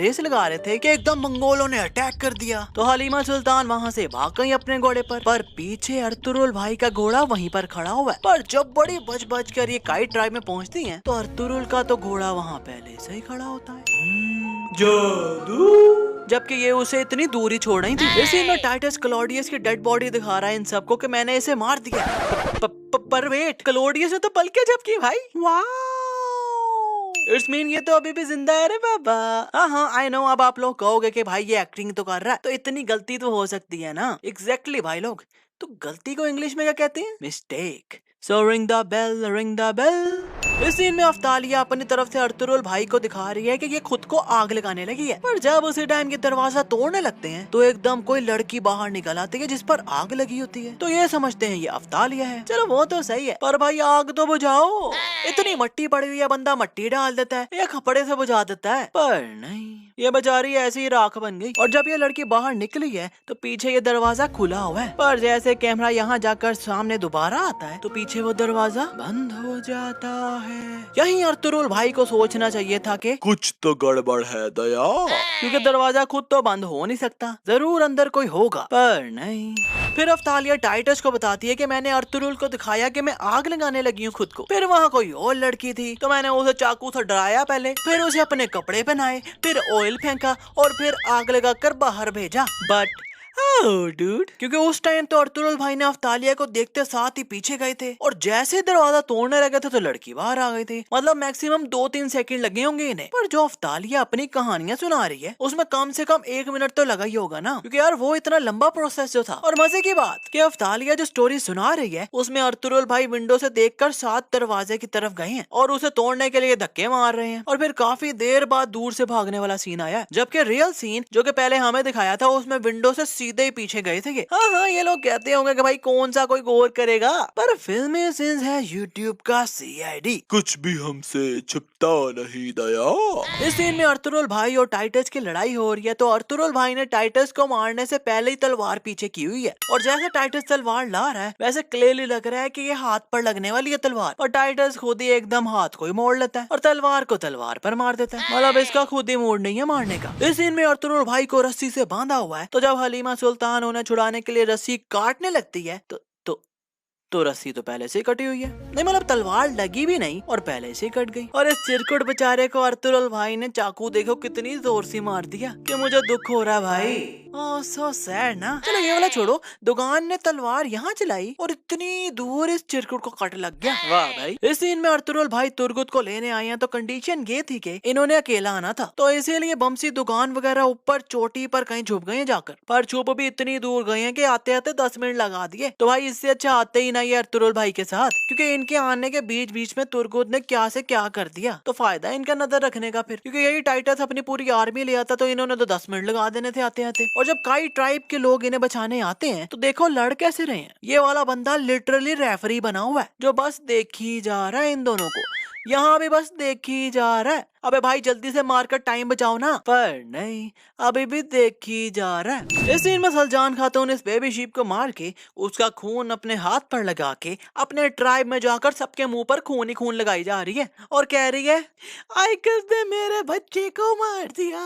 Race लगा रहे थे कि एकदम मंगोलों ने अटैक कर दिया। तो हलीमा सुल्तान वहाँ से भाग गई अपने घोड़े पर पीछे अर्तुरुल भाई का घोड़ा वहीं पर खड़ा हुआ है। पर जब बड़ी बच कर ये काइट ट्राइब में पहुँचती है तो अर्तुरुल का तो घोड़ा वहाँ पहले से ही खड़ा होता है। जादू। जबकि ये उसे इतनी दूरी छोड़ रही थी। इसी में टाइटस क्लॉडियस की डेड बॉडी दिखा रहा है इन सबको कि मैंने इसे मार दिया। पर वेट, क्लॉडियस ने तो पलके झपकी भाई। वाह, इट्स मीन ये तो अभी भी जिंदा है रे बाबा। हाँ आई नो। अब आप लोग कहोगे कि भाई ये एक्टिंग तो कर रहा है तो इतनी गलती तो हो सकती है ना। एग्जैक्टली भाई लोग, तो गलती को इंग्लिश में क्या कहते हैं? Mistake. So ring the bell, ring the bell. इस सीन में अफ्तालिया अपनी तरफ से अर्तुरुल भाई को दिखा रही है कि ये खुद को आग लगाने लगी है। पर जब उसी टाइम के दरवाजा तोड़ने लगते हैं तो एकदम कोई लड़की बाहर निकल आती है जिस पर आग लगी होती है। तो ये समझते हैं ये अफ्तालिया है। चलो वो तो सही है, पर भाई आग तो बुझाओ। इतनी मट्टी पड़ी हुई है, बंदा मट्टी डाल देता है या कपड़े से बुझा देता है, पर नहीं, ये बेचारी ऐसी ही राख बन गई। और जब ये लड़की बाहर निकली है तो पीछे ये दरवाजा खुला हुआ है, पर जैसे कैमरा यहाँ जाकर सामने दोबारा आता है तो पीछे वो दरवाजा बंद हो जाता है। यही अर्तुरुल भाई को सोचना चाहिए था कि कुछ तो गड़बड़ है दया, क्योंकि दरवाजा खुद तो बंद हो नहीं सकता, जरूर अंदर कोई होगा, पर नहीं। फिर अफ्तालिया टाइटस को बताती है कि मैंने अर्तुरुल को दिखाया कि मैं आग लगाने लगी हूँ खुद को। फिर वहाँ कोई और लड़की थी तो मैंने उसे चाकू से डराया पहले, फिर उसे अपने कपड़े पहनाए, फिर ऑयल फेंका और फिर आग लगाकर बाहर भेजा। बट डूड, क्योंकि उस टाइम तो अर्तुरुल भाई ने अफ्तालिया को देखते साथ ही पीछे गए थे और जैसे दरवाजा तोड़ने लगे थे तो लड़की बाहर आ गई थी। मतलब मैक्सिमम 2-3 सेकंड लगे होंगे इन्हें। पर जो अफ्तालिया अपनी कहानियां सुना रही है उसमें कम से कम 1 मिनट तो लगा ही होगा ना, क्योंकि यार वो इतना लंबा प्रोसेस जो था। और मजे की बात कि अफ्तालिया जो स्टोरी सुना रही है उसमें अर्तुरुल भाई विंडो से देखकर 7 दरवाजे की तरफ गए हैं और उसे तोड़ने के लिए धक्के मार रहे हैं, और फिर काफी देर बाद दूर से भागने वाला सीन आया। जबकि रियल सीन जो कि पहले हमें दिखाया था उसमें विंडो से सीधे ही पीछे गए थे। हाँ, ये लोग कहते होंगे कि भाई कौन सा कोई गौर करेगा, पर फिल्मी सीन्स है यूट्यूब का CID। कुछ भी हमसे छुपता नहीं दया। इस सीन में अर्तुरुल भाई और टाइटस की लड़ाई हो रही है। तो अर्तुरुल भाई ने टाइटस को मारने से पहले ही तलवार पीछे की हुई है, और जैसे टाइटस तलवार ला रहा है वैसे क्लियरली लग रहा है कि ये हाथ पर लगने वाली है तलवार, और टाइटस खुद ही एकदम हाथ को ही मोड़ लेता है और तलवार को तलवार पर मार देता है। मतलब इसका खुद ही मूड नहीं है मारने का। इस सीन में अर्तुरुल भाई को रस्सी से बांधा हुआ है, तो जब हलीमा सुल्तान उन्हें छुड़ाने के लिए रस्सी काटने लगती है तो रस्सी तो पहले से ही कटी हुई है। नहीं, मतलब तलवार लगी भी नहीं और पहले से ही कट गई। और इस चिरकुट बेचारे को अर्तुरुल भाई ने चाकू देखो कितनी जोर से मार दिया कि मुझे दुख हो रहा भाई। ओह सो सैड ना। चलो ये वाला छोड़ो, दुकान ने तलवार यहाँ चलाई और इतनी दूर इस चिरकुट को कट लग गया। वाह भाई। इस सीन में अर्तुरुल भाई तुर्गुत को लेने आए हैं, तो कंडीशन ये थी कि इन्होंने अकेला आना था, तो इसीलिए बमसी दुकान वगैरह ऊपर चोटी पर कहीं छुप गए जाकर। पर छुप भी इतनी दूर गए हैं कि आते आते 10 मिनट लगा दिए। तो भाई इससे अच्छा आते ही ये अर्तुरुल भाई के साथ, क्योंकि इनके आने के बीच बीच में तुर्गुत ने क्या से क्या कर दिया। तो फायदा इनका नजर रखने का फिर, क्योंकि यही टाइटस अपनी पूरी आर्मी ले आता तो इन्होंने तो 10 मिनट लगा देने थे आते आते। और जब काई ट्राइब के लोग इन्हें बचाने आते हैं तो देखो लड़ कैसे रहे हैं। ये वाला बंदा लिटरली रेफरी बना हुआ है जो बस देखी जा रहा है इन दोनों को। यहाँ भी बस देखी जा रहा है। अबे भाई जल्दी से मारकर टाइम बचाओ ना, पर नहीं, अभी भी देखी जा रहा है। इस सीन में सलजान खातून इस बेबी शीप को मार के उसका खून अपने हाथ पर लगा के अपने ट्राइब में जाकर सबके मुंह पर खून ही खून लगाई जा रही है और कह रही है, आइकस ने मेरे बच्चे को मार दिया,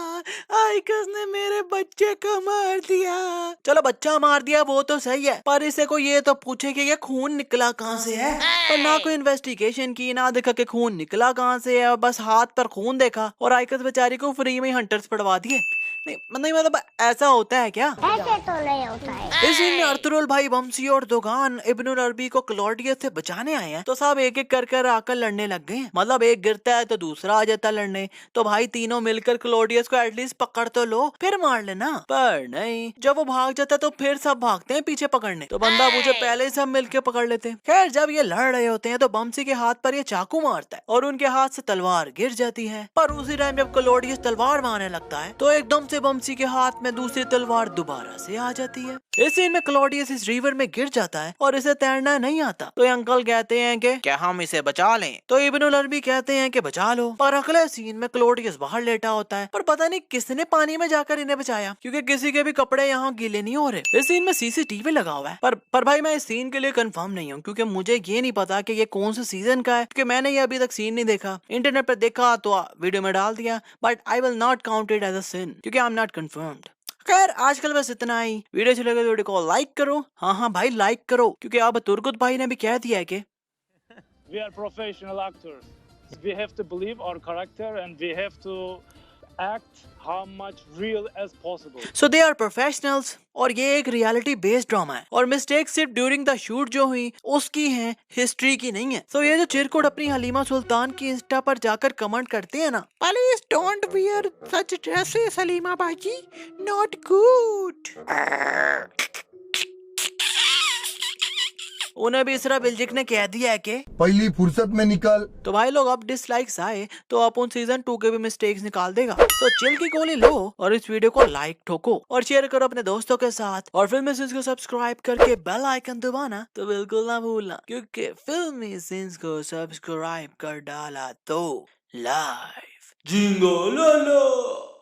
आइकस ने मेरे बच्चे को मार दिया। चलो बच्चा मार दिया वो तो सही है, पर इसे को ये तो पूछे कि ये खून निकला कहाँ से है। पर ना कोई इन्वेस्टिगेशन की, ना देखा कि खून निकला कहाँ से है, बस हाथ पर खून देखा और आइकस बेचारी को फ्री में हंटर्स पड़वा दिए। नहीं मतलब ऐसा होता है क्या? ऐसे तो नहीं होता है। इस सीन में अर्तुरुल भाई बमसी और दोगान इब्नुल अरबी को क्लॉडियस से बचाने आए हैं, तो सब एक एक कर आकर लड़ने लग गए हैं। मतलब एक गिरता है तो दूसरा आ जाता है लड़ने, तो भाई तीनों मिलकर क्लॉडियस को एटलीस्ट पकड़ तो लो फिर मार लेना। पर नहीं, जब वो भाग जाता है तो फिर सब भागते हैं पीछे पकड़ने, तो बंदा मुझे पहले ही सब मिलकर पकड़ लेते हैं। खैर जब ये लड़ रहे होते हैं तो बमसी के हाथ पर ये चाकू मारता है और उनके हाथ से तलवार गिर जाती है। पर उसी टाइम जब क्लॉडियस तलवार मारने लगता है तो एकदम से बम्सी के हाथ में दूसरी तलवार दोबारा से आ जाती है। इस सीन में क्लॉडियस इस रिवर में गिर जाता है और इसे तैरना नहीं आता। तो अंकल कहते हैं कि क्या हम इसे बचा लें? तो इब्नुल अरबी कहते हैं कि बचा लो। और अगले सीन में क्लॉडियस बाहर लेटा होता है, पर पता नहीं किसने पानी में जाकर इन्हें बचाया, क्योंकि किसी के भी कपड़े यहाँ गीले नहीं हो रहे। इस सीन में सीसीटीवी लगा हुआ है, पर भाई मैं इस सीन के लिए कंफर्म नहीं हूँ, क्योंकि मुझे ये नहीं पता कि ये कौन से सीजन का है, क्योंकि मैंने ये अभी तक सीन नहीं देखा। इंटरनेट पर देखा तो वीडियो में डाल दिया, but I will not count it as a sin, क्योंकि आई एम नॉट कंफर्म्ड। खैर आजकल बस इतना ही। वीडियो अच्छी लगे तो वीडियो को लाइक करो। हाँ भाई लाइक करो, क्योंकि अब तुर्कुत भाई ने भी कह दिया है कि we are professional actors. We have to believe our character and we have to act how much real as possible. So they are professionals और ये एक रियलिटी बेस्ड ड्रामा है, और मिस्टेक सिर्फ ड्यूरिंग द शूट जो हुई उसकी है, हिस्ट्री की नहीं है। So ये जो चिरकुट अपनी हलीमा सुल्तान की इंस्टा पर जाकर कमेंट करते हैं ना, please don't wear such dresses Halima बाजी, नॉट गुड। उन्हें भी इसरा बिल्जिक ने कह दिया है कि पहली फुर्सत में निकल। तो भाई लोग अब डिसलाइक्स आए तो अपन सीजन 2 के भी मिस्टेक्स निकाल देगा। तो चिल की गोली लो और इस वीडियो को लाइक ठोको और शेयर करो अपने दोस्तों के साथ, और फिल्मी सीन्स को सब्सक्राइब करके बेल आइकन दबाना तो बिल्कुल ना भूलना, क्योंकि फिल्मी सीन्स को सब्सक्राइब कर डाला तो लाइव जिंगो लाला।